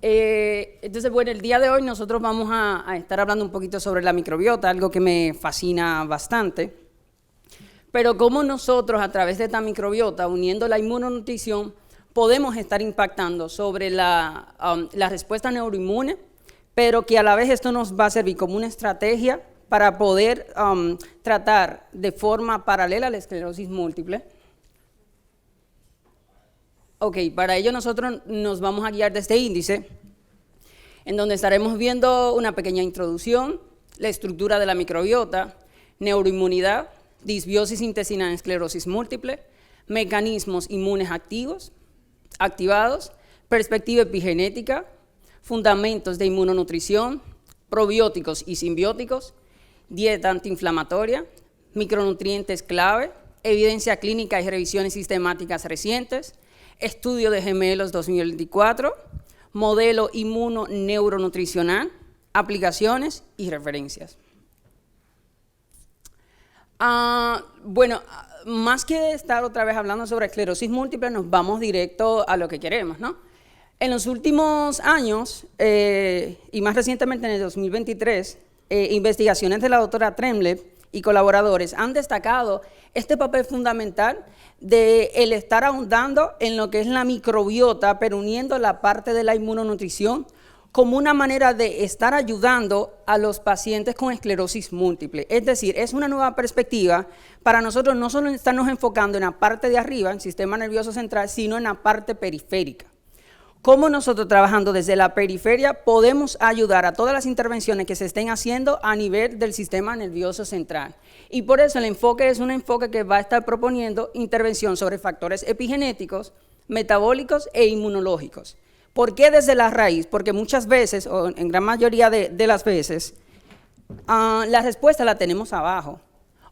Entonces, bueno, el día de hoy nosotros vamos a estar hablando un poquito sobre la microbiota, algo que me fascina bastante. Pero cómo nosotros, a través de esta microbiota, uniendo la inmunonutrición, podemos estar impactando sobre la respuesta neuroinmune, pero que a la vez esto nos va a servir como una estrategia para poder tratar de forma paralela la esclerosis múltiple. Ok, para ello nosotros nos vamos a guiar de este índice, en donde estaremos viendo una pequeña introducción, la estructura de la microbiota, neuroinmunidad, disbiosis intestinal en esclerosis múltiple, mecanismos inmunes activados, perspectiva epigenética, fundamentos de inmunonutrición, probióticos y simbióticos, dieta antiinflamatoria, micronutrientes clave, evidencia clínica y revisiones sistemáticas recientes, estudio de gemelos 2024, modelo inmunoneuronutricional, aplicaciones y referencias. Bueno, más que estar otra vez hablando sobre esclerosis múltiple, nos vamos directo a lo que queremos, ¿no? En los últimos años, y más recientemente en el 2023, investigaciones de la doctora Tremblay y colaboradores han destacado este papel fundamental de el estar ahondando en lo que es la microbiota, pero uniendo la parte de la inmunonutrición como una manera de estar ayudando a los pacientes con esclerosis múltiple. Es decir, es una nueva perspectiva para nosotros no solo estarnos enfocando en la parte de arriba, en el sistema nervioso central, sino en la parte periférica. Cómo nosotros trabajando desde la periferia podemos ayudar a todas las intervenciones que se estén haciendo a nivel del sistema nervioso central. Y por eso el enfoque es un enfoque que va a estar proponiendo intervención sobre factores epigenéticos, metabólicos e inmunológicos. ¿Por qué desde la raíz? Porque muchas veces, o en gran mayoría de las veces, la respuesta la tenemos abajo.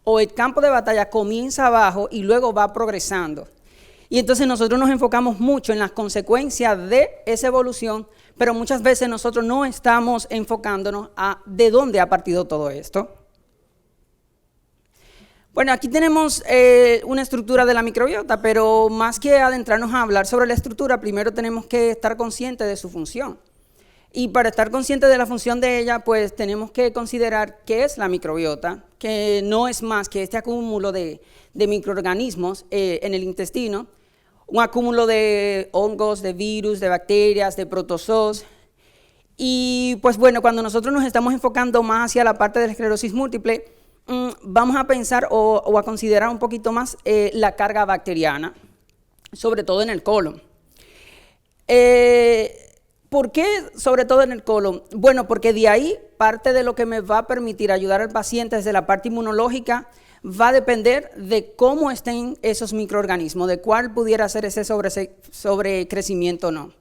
O el campo de batalla comienza abajo y luego va progresando. Y entonces nosotros nos enfocamos mucho en las consecuencias de esa evolución, pero muchas veces nosotros no estamos enfocándonos a de dónde ha partido todo esto. Bueno, aquí tenemos una estructura de la microbiota, pero más que adentrarnos a hablar sobre la estructura, primero tenemos que estar conscientes de su función. Y para estar conscientes de la función de ella, pues tenemos que considerar qué es la microbiota, que no es más que este acúmulo de microorganismos en el intestino, un acúmulo de hongos, de virus, de bacterias, de protozoos. Y pues bueno, cuando nosotros nos estamos enfocando más hacia la parte de la esclerosis múltiple, vamos a pensar o a considerar un poquito más la carga bacteriana, sobre todo en el colon. ¿Por qué sobre todo en el colon? Bueno, porque de ahí parte de lo que me va a permitir ayudar al paciente desde la parte inmunológica va a depender de cómo estén esos microorganismos, de cuál pudiera ser ese sobrecrecimiento o no.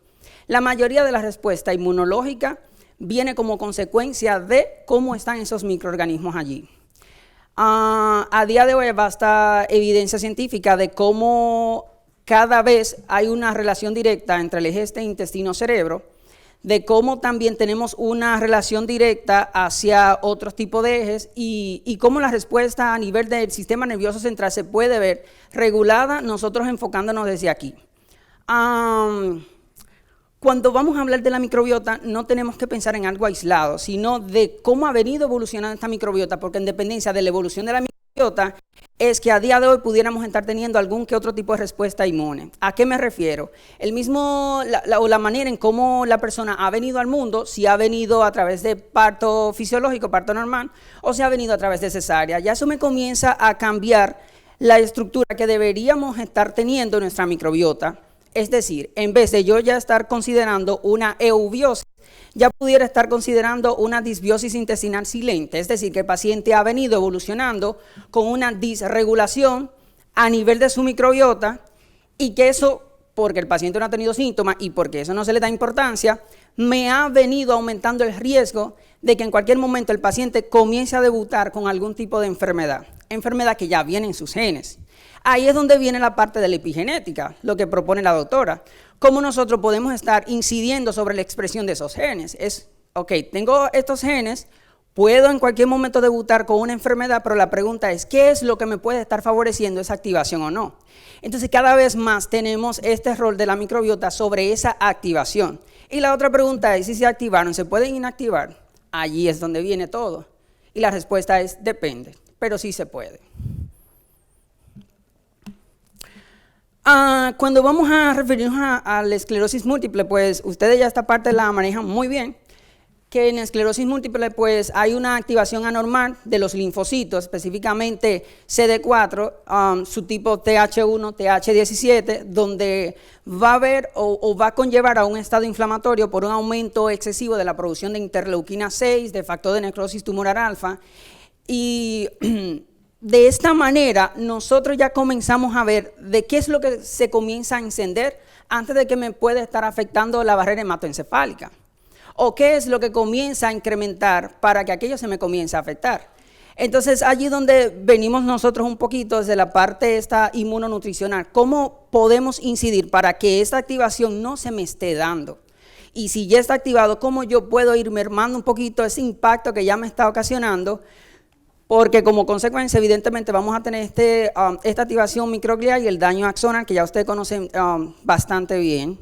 La mayoría de la respuesta inmunológica viene como consecuencia de cómo están esos microorganismos allí. A día de hoy basta evidencia científica de cómo cada vez hay una relación directa entre el eje intestino-cerebro, de cómo también tenemos una relación directa hacia otros tipos de ejes y cómo la respuesta a nivel del sistema nervioso central se puede ver regulada, nosotros enfocándonos desde aquí. Cuando vamos a hablar de la microbiota, no tenemos que pensar en algo aislado, sino de cómo ha venido evolucionando esta microbiota, porque en dependencia de la evolución de la microbiota, es que a día de hoy pudiéramos estar teniendo algún que otro tipo de respuesta inmune. ¿A qué me refiero? La manera en cómo la persona ha venido al mundo, si ha venido a través de parto fisiológico, parto normal, o si ha venido a través de cesárea. Ya eso me comienza a cambiar la estructura que deberíamos estar teniendo en nuestra microbiota. Es decir, en vez de yo ya estar considerando una eubiosis, ya pudiera estar considerando una disbiosis intestinal silente, es decir, que el paciente ha venido evolucionando con una disregulación a nivel de su microbiota y que eso, porque el paciente no ha tenido síntomas y porque eso no se le da importancia, me ha venido aumentando el riesgo de que en cualquier momento el paciente comience a debutar con algún tipo de enfermedad que ya viene en sus genes. Ahí es donde viene la parte de la epigenética, lo que propone la doctora. Cómo nosotros podemos estar incidiendo sobre la expresión de esos genes. Ok, tengo estos genes, puedo en cualquier momento debutar con una enfermedad, pero la pregunta es, ¿qué es lo que me puede estar favoreciendo esa activación o no? Entonces, cada vez más tenemos este rol de la microbiota sobre esa activación. Y la otra pregunta es, si se activaron, ¿se pueden inactivar? Allí es donde viene todo. Y la respuesta es, depende, pero sí se puede. Cuando vamos a referirnos a la esclerosis múltiple, pues ustedes ya esta parte la manejan muy bien, que en esclerosis múltiple pues hay una activación anormal de los linfocitos, específicamente CD4, subtipo TH1, TH17, donde va a haber o va a conllevar a un estado inflamatorio por un aumento excesivo de la producción de interleuquina 6, de factor de necrosis tumoral alfa, y de esta manera nosotros ya comenzamos a ver de qué es lo que se comienza a encender antes de que me pueda estar afectando la barrera hematoencefálica. O qué es lo que comienza a incrementar para que aquello se me comience a afectar. Entonces, allí donde venimos nosotros un poquito desde la parte esta inmunonutricional, ¿cómo podemos incidir para que esta activación no se me esté dando? Y si ya está activado, ¿cómo yo puedo ir mermando un poquito ese impacto que ya me está ocasionando? Porque como consecuencia, evidentemente, vamos a tener esta activación microglial y el daño axonal, que ya ustedes conocen bastante bien.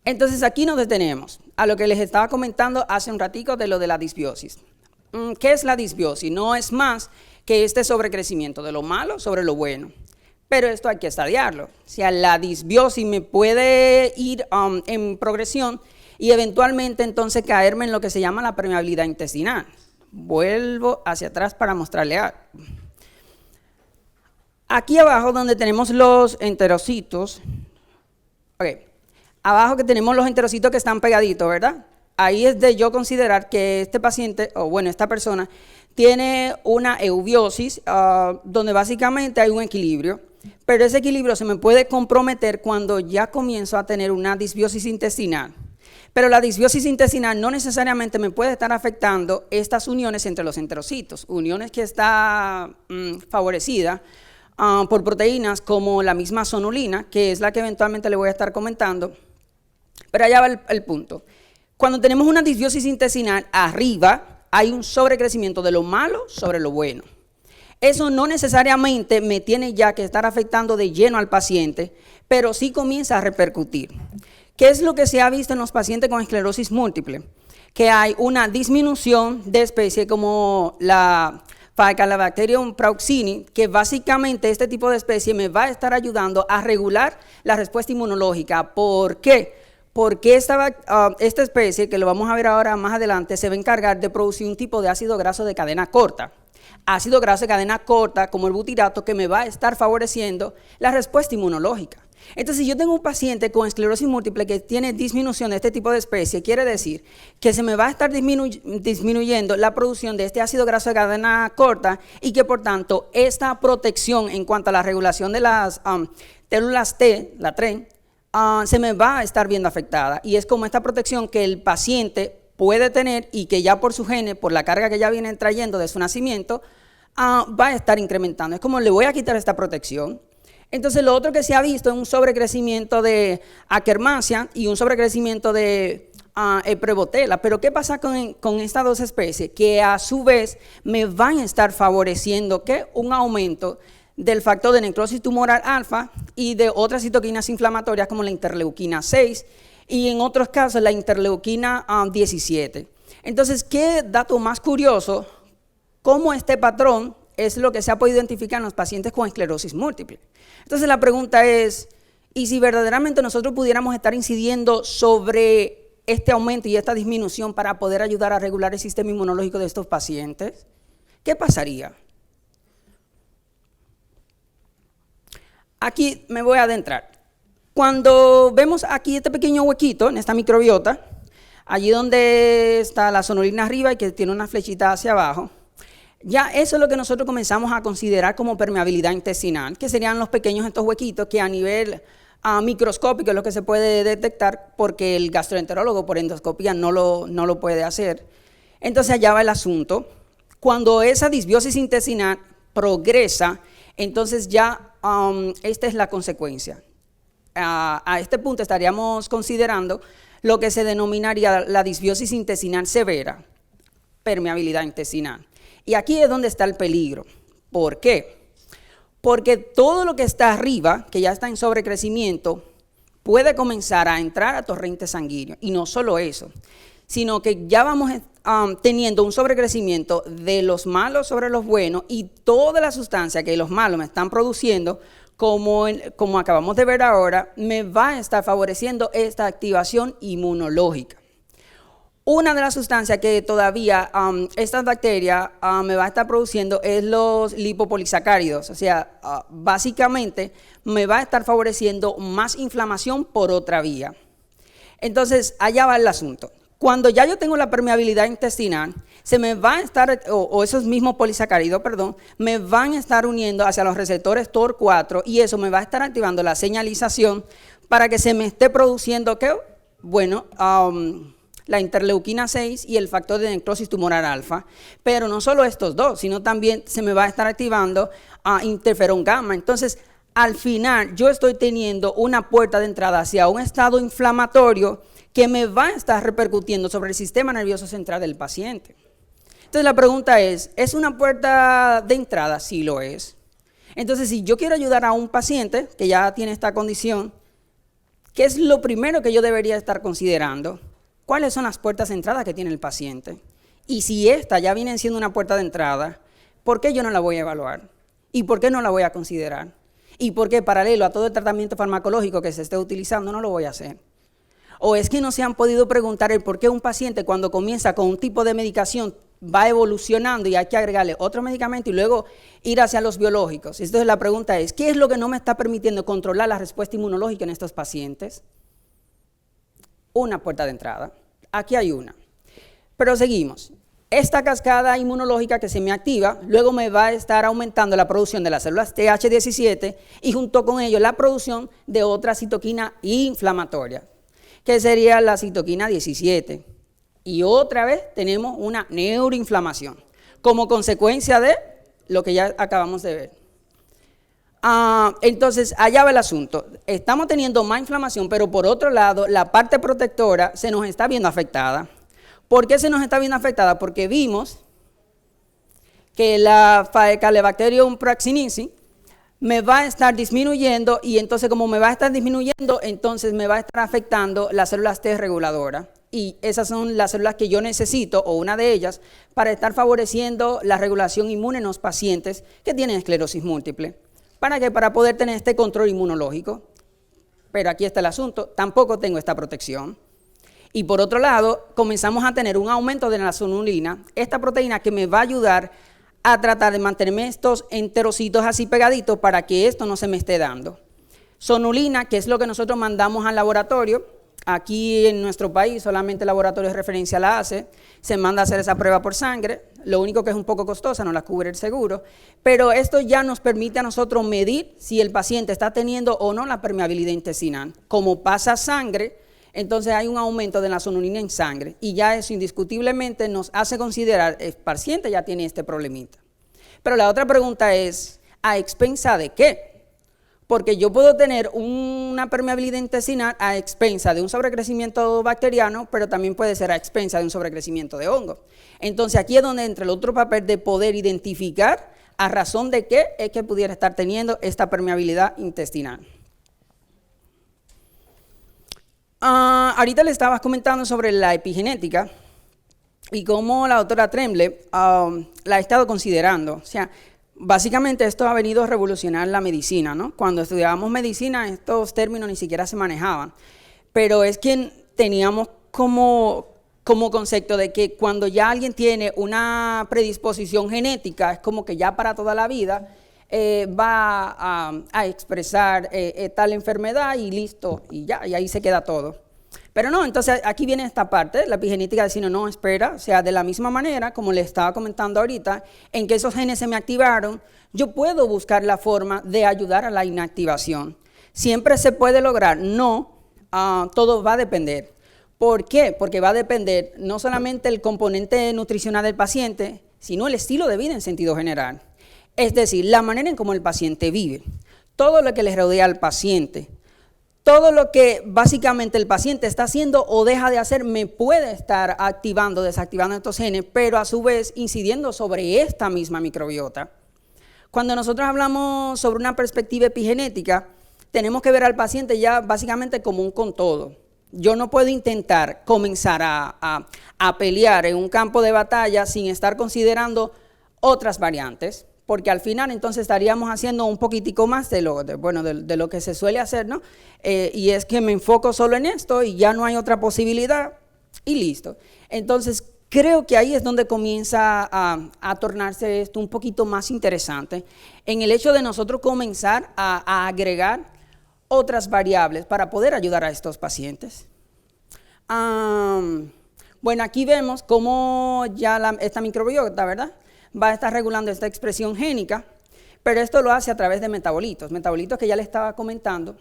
Entonces aquí nos detenemos a lo que les estaba comentando hace un ratico de lo de la disbiosis. ¿Qué es la disbiosis? No es más que este sobrecrecimiento de lo malo sobre lo bueno. Pero esto hay que estadiarlo. O sea, la disbiosis me puede ir en progresión y eventualmente entonces caerme en lo que se llama la permeabilidad intestinal. Vuelvo hacia atrás para mostrarle algo. Aquí abajo donde tenemos los enterocitos, abajo que tenemos los enterocitos que están pegaditos, ¿verdad? Ahí es de yo considerar que este paciente, o bueno, esta persona, tiene una eubiosis, donde básicamente hay un equilibrio, pero ese equilibrio se me puede comprometer cuando ya comienzo a tener una disbiosis intestinal. Pero la disbiosis intestinal no necesariamente me puede estar afectando estas uniones entre los enterocitos, uniones que está favorecida por proteínas como la misma zonulina, que es la que eventualmente le voy a estar comentando. Pero allá va el punto. Cuando tenemos una disbiosis intestinal, arriba hay un sobrecrecimiento de lo malo sobre lo bueno. Eso no necesariamente me tiene ya que estar afectando de lleno al paciente, pero sí comienza a repercutir. ¿Qué es lo que se ha visto en los pacientes con esclerosis múltiple? Que hay una disminución de especies como la Faecalibacterium prausini, que básicamente este tipo de especie me va a estar ayudando a regular la respuesta inmunológica. ¿Por qué? Porque esta especie, que lo vamos a ver ahora más adelante, se va a encargar de producir un tipo de ácido graso de cadena corta. Ácido graso de cadena corta, como el butirato, que me va a estar favoreciendo la respuesta inmunológica. Entonces, si yo tengo un paciente con esclerosis múltiple que tiene disminución de este tipo de especie, quiere decir que se me va a estar disminuyendo la producción de este ácido graso de cadena corta y que, por tanto, esta protección en cuanto a la regulación de las células T, la TREN, se me va a estar viendo afectada. Y es como esta protección que el paciente puede tener y que ya por su gene, por la carga que ya viene trayendo de su nacimiento, va a estar incrementando. Es como le voy a quitar esta protección. Entonces, lo otro que se ha visto es un sobrecrecimiento de Akkermansia y un sobrecrecimiento de Prevotella. Pero ¿qué pasa con estas dos especies? Que a su vez me van a estar favoreciendo ¿qué? Un aumento del factor de necrosis tumoral alfa y de otras citoquinas inflamatorias como la interleuquina 6 y en otros casos la interleuquina 17. Entonces, ¿qué dato más curioso? ¿Cómo este patrón es lo que se ha podido identificar en los pacientes con esclerosis múltiple? Entonces la pregunta es, ¿y si verdaderamente nosotros pudiéramos estar incidiendo sobre este aumento y esta disminución para poder ayudar a regular el sistema inmunológico de estos pacientes? ¿Qué pasaría? Aquí me voy a adentrar. Cuando vemos aquí este pequeño huequito en esta microbiota, allí donde está la zonulina arriba y que tiene una flechita hacia abajo, ya eso es lo que nosotros comenzamos a considerar como permeabilidad intestinal, que serían los pequeños estos huequitos que a nivel microscópico es lo que se puede detectar porque el gastroenterólogo por endoscopía no lo puede hacer. Entonces allá va el asunto. Cuando esa disbiosis intestinal progresa, entonces ya esta es la consecuencia. A este punto estaríamos considerando lo que se denominaría la disbiosis intestinal severa, permeabilidad intestinal. Y aquí es donde está el peligro. ¿Por qué? Porque todo lo que está arriba, que ya está en sobrecrecimiento, puede comenzar a entrar a torrente sanguíneo. Y no solo eso, sino que ya vamos teniendo un sobrecrecimiento de los malos sobre los buenos y toda la sustancia que los malos me están produciendo, como acabamos de ver ahora, me va a estar favoreciendo esta activación inmunológica. Una de las sustancias que todavía esta bacteria me va a estar produciendo es los lipopolisacáridos, o sea, básicamente me va a estar favoreciendo más inflamación por otra vía. Entonces, allá va el asunto. Cuando ya yo tengo la permeabilidad intestinal, se me va a estar, o esos mismos polisacáridos, perdón, me van a estar uniendo hacia los receptores TOR4 y eso me va a estar activando la señalización para que se me esté produciendo, ¿qué? Bueno, la interleuquina 6 y el factor de necrosis tumoral alfa, pero no solo estos dos, sino también se me va a estar activando interferón gamma. Entonces, al final, yo estoy teniendo una puerta de entrada hacia un estado inflamatorio que me va a estar repercutiendo sobre el sistema nervioso central del paciente. Entonces, la pregunta ¿es una puerta de entrada? Sí lo es. Entonces, si yo quiero ayudar a un paciente que ya tiene esta condición, ¿qué es lo primero que yo debería estar considerando? ¿Cuáles son las puertas de entrada que tiene el paciente? Y si esta ya viene siendo una puerta de entrada, ¿por qué yo no la voy a evaluar? ¿Y por qué no la voy a considerar? ¿Y por qué paralelo a todo el tratamiento farmacológico que se esté utilizando no lo voy a hacer? ¿O es que no se han podido preguntar el por qué un paciente cuando comienza con un tipo de medicación va evolucionando y hay que agregarle otro medicamento y luego ir hacia los biológicos? Entonces la pregunta es, ¿qué es lo que no me está permitiendo controlar la respuesta inmunológica en estos pacientes? Una puerta de entrada. Aquí hay una. Pero seguimos. Esta cascada inmunológica que se me activa, luego me va a estar aumentando la producción de las células TH17 y junto con ello la producción de otra citoquina inflamatoria, que sería la citoquina 17. Y otra vez tenemos una neuroinflamación, como consecuencia de lo que ya acabamos de ver. Entonces, allá va el asunto. Estamos teniendo más inflamación, pero por otro lado, la parte protectora se nos está viendo afectada. ¿Por qué se nos está viendo afectada? Porque vimos que la Faecalibacterium praxinensis me va a estar disminuyendo y entonces como me va a estar disminuyendo, entonces me va a estar afectando las células T reguladoras. Y esas son las células que yo necesito, o una de ellas, para estar favoreciendo la regulación inmune en los pacientes que tienen esclerosis múltiple. ¿Para qué? Para poder tener este control inmunológico. Pero aquí está el asunto, tampoco tengo esta protección. Y por otro lado, comenzamos a tener un aumento de la sonulina, esta proteína que me va a ayudar a tratar de mantenerme estos enterocitos así pegaditos para que esto no se me esté dando. Sonulina, que es lo que nosotros mandamos al laboratorio, aquí en nuestro país solamente el laboratorio de referencia la hace, se manda a hacer esa prueba por sangre, lo único que es un poco costosa, no la cubre el seguro, pero esto ya nos permite a nosotros medir si el paciente está teniendo o no la permeabilidad intestinal. Como pasa sangre, entonces hay un aumento de la sonulina en sangre y ya eso indiscutiblemente nos hace considerar el paciente ya tiene este problemita. Pero la otra pregunta es, ¿a expensa de qué? Porque yo puedo tener una permeabilidad intestinal a expensa de un sobrecrecimiento bacteriano, pero también puede ser a expensa de un sobrecrecimiento de hongo. Entonces aquí es donde entra el otro papel de poder identificar a razón de qué es que pudiera estar teniendo esta permeabilidad intestinal. Ahorita le estabas comentando sobre la epigenética y cómo la doctora Tremblay la ha estado considerando. O sea, básicamente esto ha venido a revolucionar la medicina, ¿no? Cuando estudiábamos medicina estos términos ni siquiera se manejaban, pero es que teníamos como concepto de que cuando ya alguien tiene una predisposición genética, es como que ya para toda la vida va a expresar tal enfermedad y listo, y ya, y ahí se queda todo. Pero no, entonces aquí viene esta parte, la epigenética diciendo no, espera, o sea, de la misma manera, como le estaba comentando ahorita, en que esos genes se me activaron, yo puedo buscar la forma de ayudar a la inactivación. ¿Siempre se puede lograr? No, todo va a depender. ¿Por qué? Porque va a depender no solamente el componente nutricional del paciente, sino el estilo de vida en sentido general. Es decir, la manera en cómo el paciente vive, todo lo que le rodea al paciente, todo lo que básicamente el paciente está haciendo o deja de hacer me puede estar activando, desactivando estos genes, pero a su vez incidiendo sobre esta misma microbiota. Cuando nosotros hablamos sobre una perspectiva epigenética, tenemos que ver al paciente ya básicamente como un con todo. Yo no puedo intentar comenzar a pelear en un campo de batalla sin estar considerando otras variantes, porque al final entonces estaríamos haciendo un poquitico más de lo que se suele hacer, ¿no? Y es que me enfoco solo en esto y ya no hay otra posibilidad y listo. Entonces, creo que ahí es donde comienza a tornarse esto un poquito más interesante, en el hecho de nosotros comenzar a agregar otras variables para poder ayudar a estos pacientes. Bueno, aquí vemos cómo ya esta microbiota, ¿verdad?, va a estar regulando esta expresión génica, pero esto lo hace a través de metabolitos que ya les estaba comentando.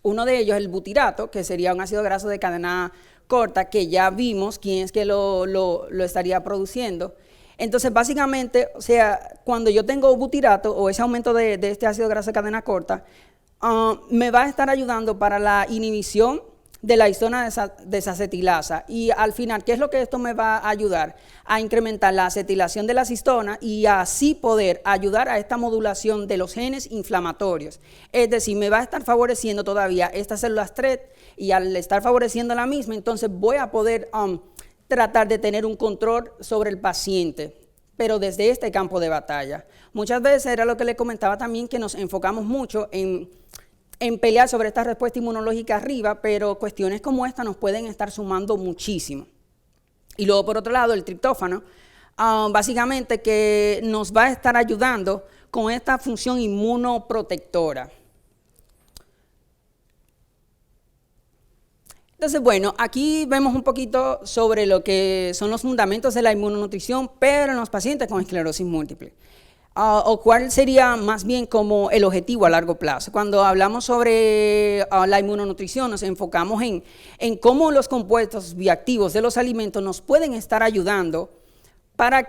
Uno de ellos es el butirato, que sería un ácido graso de cadena corta, que ya vimos quién es que lo estaría produciendo. Entonces, básicamente, o sea, cuando yo tengo butirato o ese aumento de este ácido graso de cadena corta, me va a estar ayudando para la inhibición de la histona desacetilasa, y al final, ¿qué es lo que esto me va a ayudar? A incrementar la acetilación de las histonas y así poder ayudar a esta modulación de los genes inflamatorios. Es decir, me va a estar favoreciendo todavía estas células TRED, y al estar favoreciendo la misma, entonces voy a poder tratar de tener un control sobre el paciente, pero desde este campo de batalla. Muchas veces era lo que le comentaba también, que nos enfocamos mucho en pelear sobre esta respuesta inmunológica arriba, pero cuestiones como esta nos pueden estar sumando muchísimo. Y luego, por otro lado, el triptófano, básicamente que nos va a estar ayudando con esta función inmunoprotectora. Entonces, bueno, aquí vemos un poquito sobre lo que son los fundamentos de la inmunonutrición, pero en los pacientes con esclerosis múltiple. O cuál sería más bien como el objetivo a largo plazo. Cuando hablamos sobre la inmunonutrición, nos enfocamos en cómo los compuestos bioactivos de los alimentos nos pueden estar ayudando para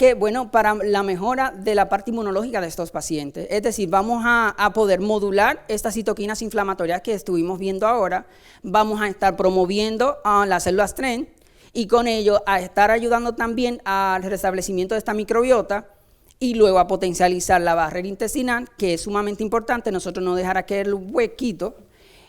la mejora de la parte inmunológica de estos pacientes. Es decir, vamos a poder modular estas citoquinas inflamatorias que estuvimos viendo ahora, vamos a estar promoviendo las células TREN y con ello a estar ayudando también al restablecimiento de esta microbiota, y luego a potencializar la barrera intestinal, que es sumamente importante, nosotros no dejar a caer un huequito,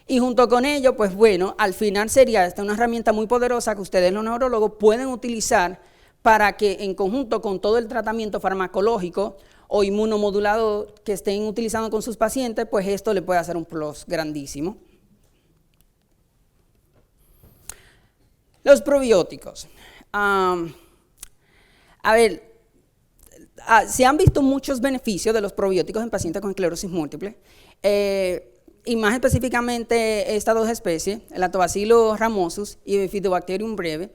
y junto con ello, pues bueno, al final sería esta una herramienta muy poderosa que ustedes los neurólogos pueden utilizar para que en conjunto con todo el tratamiento farmacológico o inmunomodulador que estén utilizando con sus pacientes, pues esto le puede hacer un plus grandísimo. Los probióticos. A ver, se han visto muchos beneficios de los probióticos en pacientes con esclerosis múltiple, y más específicamente estas dos especies, el Lactobacillus ramosus y Bifidobacterium breve,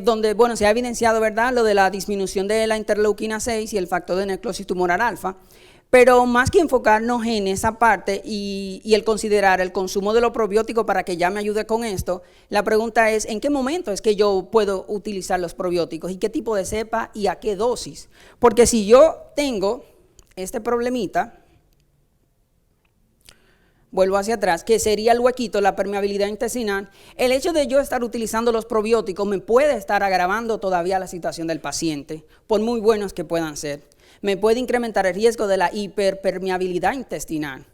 donde se ha evidenciado, ¿verdad?, lo de la disminución de la interleuquina 6 y el factor de necrosis tumoral alfa. Pero más que enfocarnos en esa parte y el considerar el consumo de los probióticos para que ya me ayude con esto, la pregunta es, ¿en qué momento es que yo puedo utilizar los probióticos? ¿Y qué tipo de cepa y a qué dosis? Porque si yo tengo este problemita, vuelvo hacia atrás, que sería el huequito, la permeabilidad intestinal, el hecho de yo estar utilizando los probióticos me puede estar agravando todavía la situación del paciente, por muy buenos que puedan ser. Me puede incrementar el riesgo de la hiperpermeabilidad intestinal.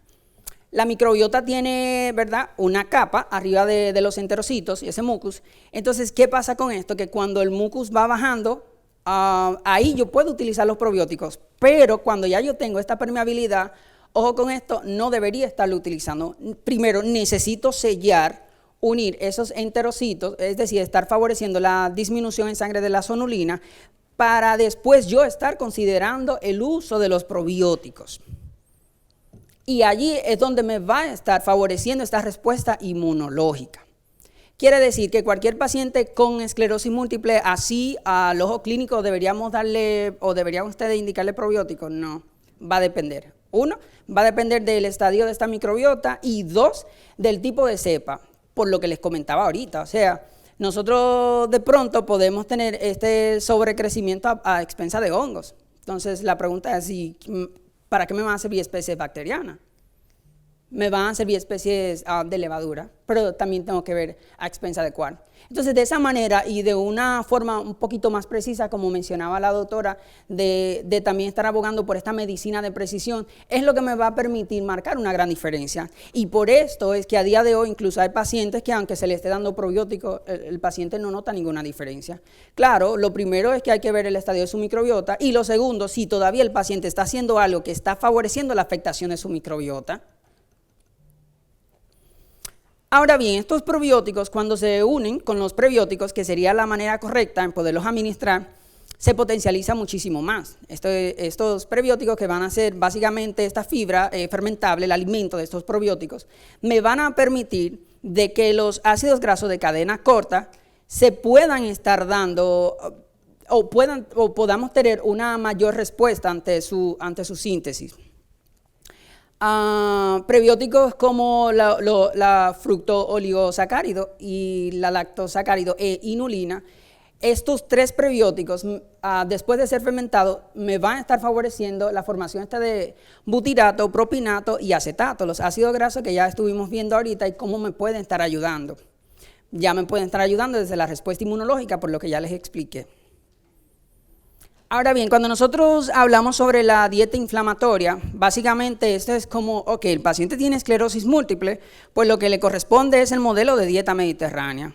La microbiota tiene, ¿verdad?, una capa arriba de los enterocitos y ese mucus. Entonces, ¿qué pasa con esto? Que cuando el mucus va bajando, ahí yo puedo utilizar los probióticos, pero cuando ya yo tengo esta permeabilidad, ojo con esto, no debería estarlo utilizando. Primero, necesito sellar, unir esos enterocitos, es decir, estar favoreciendo la disminución en sangre de la zonulina, para después yo estar considerando el uso de los probióticos. Y allí es donde me va a estar favoreciendo esta respuesta inmunológica. Quiere decir que cualquier paciente con esclerosis múltiple, así al ojo clínico, deberíamos darle, o deberían ustedes indicarle probióticos. No, va a depender. Uno, va a depender del estadio de esta microbiota, y dos, del tipo de cepa, por lo que les comentaba ahorita. O sea, nosotros de pronto podemos tener este sobrecrecimiento a expensa de hongos. Entonces, la pregunta es, ¿para qué me va a servir especie bacteriana? me van a servir especies de levadura, pero también tengo que ver a expensa de cuál. Entonces, de esa manera y de una forma un poquito más precisa, como mencionaba la doctora, de también estar abogando por esta medicina de precisión, es lo que me va a permitir marcar una gran diferencia. Y por esto es que a día de hoy incluso hay pacientes que aunque se le esté dando probióticos, el paciente no nota ninguna diferencia. Claro, lo primero es que hay que ver el estadio de su microbiota y lo segundo, si todavía el paciente está haciendo algo que está favoreciendo la afectación de su microbiota. Ahora bien, estos probióticos, cuando se unen con los prebióticos, que sería la manera correcta en poderlos administrar, se potencializa muchísimo más. Estos prebióticos, que van a ser básicamente esta fibra fermentable, el alimento de estos probióticos, me van a permitir de que los ácidos grasos de cadena corta se puedan estar dando o podamos tener una mayor respuesta ante su síntesis. Prebióticos como la fructooligosacárido y la lactosacárido e inulina, estos tres prebióticos, después de ser fermentados, me van a estar favoreciendo la formación de butirato, propinato y acetato, los ácidos grasos que ya estuvimos viendo ahorita y cómo me pueden estar ayudando. Ya me pueden estar ayudando desde la respuesta inmunológica, por lo que ya les expliqué. Ahora bien, cuando nosotros hablamos sobre la dieta inflamatoria, básicamente esto es como, ok, el paciente tiene esclerosis múltiple, pues lo que le corresponde es el modelo de dieta mediterránea.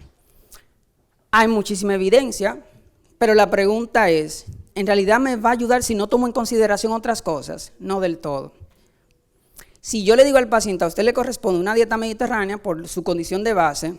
Hay muchísima evidencia, pero la pregunta es, ¿en realidad me va a ayudar si no tomo en consideración otras cosas? No del todo. Si yo le digo al paciente, a usted le corresponde una dieta mediterránea por su condición de base,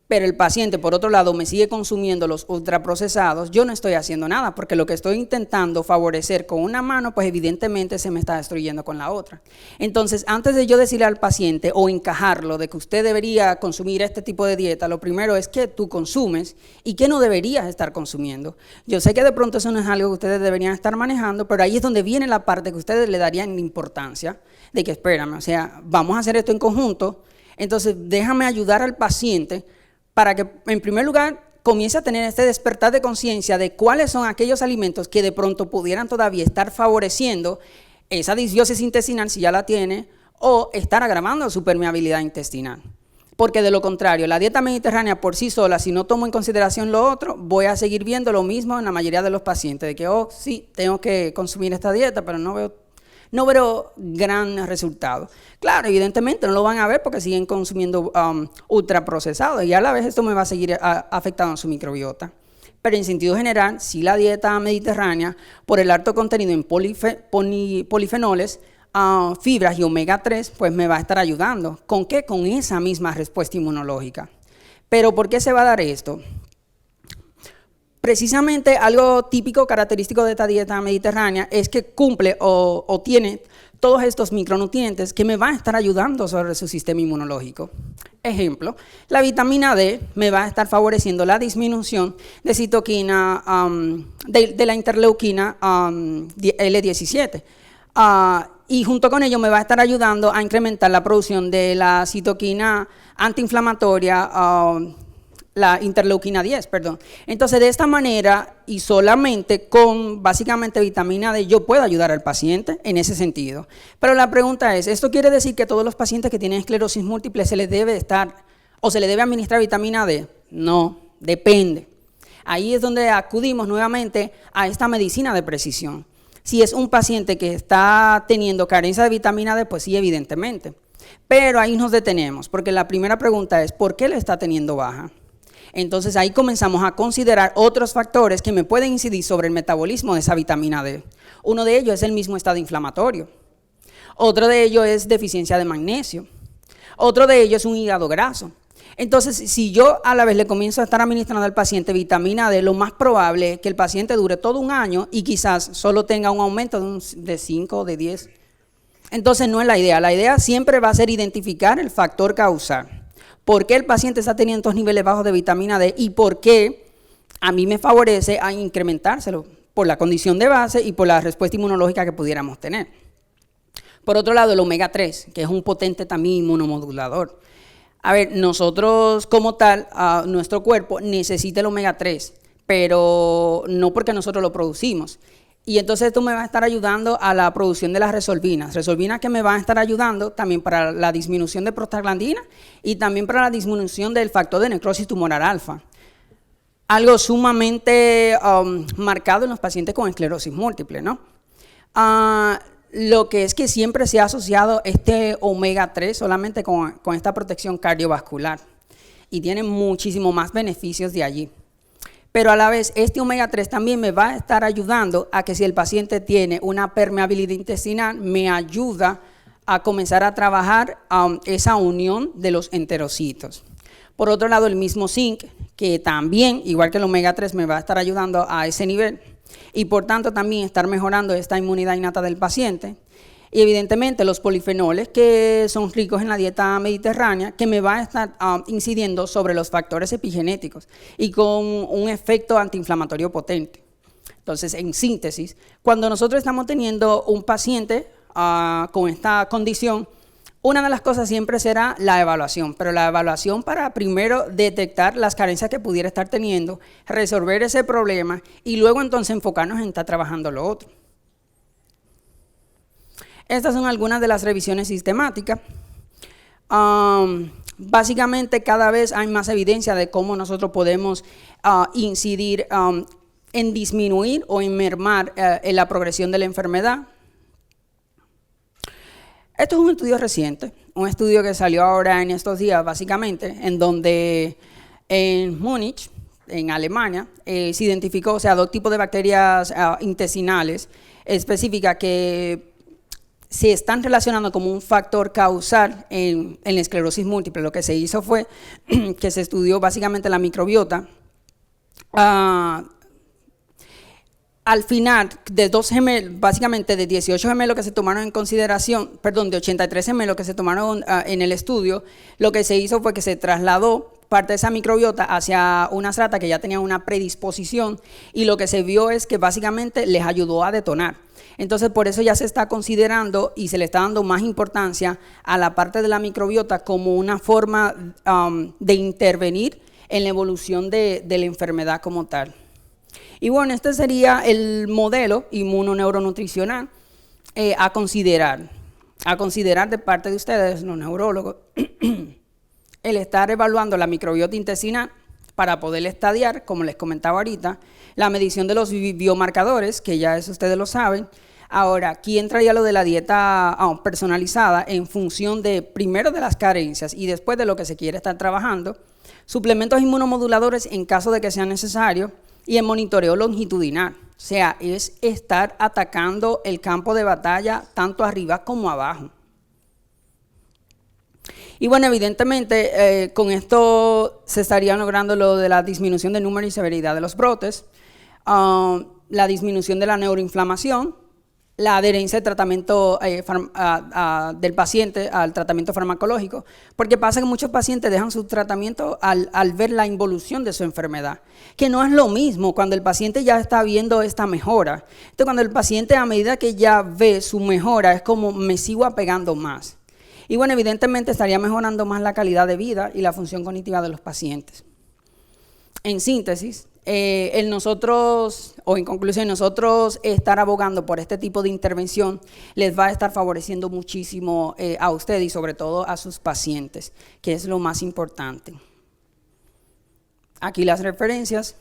pero el paciente, por otro lado, me sigue consumiendo los ultraprocesados, yo no estoy haciendo nada, porque lo que estoy intentando favorecer con una mano, pues evidentemente se me está destruyendo con la otra. Entonces, antes de yo decirle al paciente o encajarlo de que usted debería consumir este tipo de dieta, lo primero es qué tú consumes y qué no deberías estar consumiendo. Yo sé que de pronto eso no es algo que ustedes deberían estar manejando, pero ahí es donde viene la parte que ustedes le darían importancia, de que espérame, o sea, vamos a hacer esto en conjunto, entonces déjame ayudar al paciente para que, en primer lugar, comience a tener este despertar de conciencia de cuáles son aquellos alimentos que de pronto pudieran todavía estar favoreciendo esa disbiosis intestinal, si ya la tiene, o estar agravando su permeabilidad intestinal. Porque de lo contrario, la dieta mediterránea por sí sola, si no tomo en consideración lo otro, voy a seguir viendo lo mismo en la mayoría de los pacientes, de que, oh, sí, tengo que consumir esta dieta, pero no veo gran resultado. Claro, evidentemente no lo van a ver porque siguen consumiendo ultraprocesados y a la vez esto me va a seguir afectando su microbiota. Pero en sentido general, si la dieta mediterránea, por el alto contenido en polifenoles, fibras y omega 3, pues me va a estar ayudando. ¿Con qué? Con esa misma respuesta inmunológica. Pero ¿por qué se va a dar esto? Precisamente algo típico, característico de esta dieta mediterránea es que cumple o tiene todos estos micronutrientes que me van a estar ayudando sobre su sistema inmunológico. Ejemplo, la vitamina D me va a estar favoreciendo la disminución de citoquina, de la interleuquina L17. Y junto con ello me va a estar ayudando a incrementar la producción de la citoquina antiinflamatoria, la interleuquina 10, perdón. Entonces, de esta manera y solamente con básicamente vitamina D, yo puedo ayudar al paciente en ese sentido. Pero la pregunta es, ¿esto quiere decir que a todos los pacientes que tienen esclerosis múltiple se les debe administrar vitamina D? No, depende. Ahí es donde acudimos nuevamente a esta medicina de precisión. Si es un paciente que está teniendo carencia de vitamina D, pues sí, evidentemente. Pero ahí nos detenemos, porque la primera pregunta es, ¿por qué le está teniendo baja? Entonces ahí comenzamos a considerar otros factores que me pueden incidir sobre el metabolismo de esa vitamina D. Uno de ellos es el mismo estado inflamatorio. Otro de ellos es deficiencia de magnesio. Otro de ellos es un hígado graso. Entonces, si yo a la vez le comienzo a estar administrando al paciente vitamina D, lo más probable es que el paciente dure todo un año y quizás solo tenga un aumento de 5 o de 10. Entonces no es la idea. La idea siempre va a ser identificar el factor causal. ¿Por qué el paciente está teniendo estos niveles bajos de vitamina D y por qué a mí me favorece a incrementárselo? Por la condición de base y por la respuesta inmunológica que pudiéramos tener. Por otro lado, el omega 3, que es un potente también inmunomodulador. A ver, nosotros como tal, nuestro cuerpo necesita el omega 3, pero no porque nosotros lo producimos. Y entonces esto me va a estar ayudando a la producción de las resolvinas que me van a estar ayudando también para la disminución de prostaglandina y también para la disminución del factor de necrosis tumoral alfa. Algo sumamente marcado en los pacientes con esclerosis múltiple, ¿no? Lo que es que siempre se ha asociado este omega 3 solamente con esta protección cardiovascular y tiene muchísimo más beneficios de allí. Pero a la vez, este omega 3 también me va a estar ayudando a que si el paciente tiene una permeabilidad intestinal, me ayuda a comenzar a trabajar esa unión de los enterocitos. Por otro lado, el mismo zinc, que también, igual que el omega 3, me va a estar ayudando a ese nivel y por tanto también estar mejorando esta inmunidad innata del paciente. Y evidentemente los polifenoles que son ricos en la dieta mediterránea, que me va a estar incidiendo sobre los factores epigenéticos y con un efecto antiinflamatorio potente. Entonces, en síntesis, cuando nosotros estamos teniendo un paciente con esta condición, una de las cosas siempre será la evaluación, pero la evaluación para primero detectar las carencias que pudiera estar teniendo, resolver ese problema y luego entonces enfocarnos en estar trabajando lo otro. Estas son algunas de las revisiones sistemáticas. Básicamente cada vez hay más evidencia de cómo nosotros podemos incidir en disminuir o en mermar en la progresión de la enfermedad. Esto es un estudio reciente, un estudio que salió ahora en estos días básicamente, en donde en Múnich, en Alemania, se identificó, dos tipos de bacterias intestinales específicas que se están relacionando como un factor causal en la esclerosis múltiple. Lo que se hizo fue que se estudió básicamente la microbiota. Al final, de 2 gemelos, básicamente de 18 gemelos que se tomaron en consideración, perdón, de 83 gemelos que se tomaron en el estudio, lo que se hizo fue que se trasladó parte de esa microbiota hacia unas ratas que ya tenían una predisposición y lo que se vio es que básicamente les ayudó a detonar. Entonces, por eso ya se está considerando y se le está dando más importancia a la parte de la microbiota como una forma de intervenir en la evolución de la enfermedad como tal. Y bueno, este sería el modelo inmunoneuronutricional a considerar de parte de ustedes, los neurólogos, el estar evaluando la microbiota intestinal para poder estadiar, como les comentaba ahorita, la medición de los biomarcadores, que ya eso ustedes lo saben. Ahora, aquí entra ya lo de la dieta personalizada en función de, primero, de las carencias y después de lo que se quiere estar trabajando, suplementos inmunomoduladores en caso de que sea necesario y el monitoreo longitudinal. O sea, es estar atacando el campo de batalla tanto arriba como abajo. Y bueno, evidentemente con esto se estaría logrando lo de la disminución del número y severidad de los brotes, la disminución de la neuroinflamación, la adherencia del tratamiento del paciente al tratamiento farmacológico, porque pasa que muchos pacientes dejan su tratamiento al ver la involución de su enfermedad, que no es lo mismo cuando el paciente ya está viendo esta mejora. Entonces, cuando el paciente a medida que ya ve su mejora, es como me sigo apegando más. Y bueno, evidentemente estaría mejorando más la calidad de vida y la función cognitiva de los pacientes. En síntesis, en nosotros, o en conclusión, nosotros estar abogando por este tipo de intervención les va a estar favoreciendo muchísimo a ustedes y sobre todo a sus pacientes, que es lo más importante. Aquí las referencias.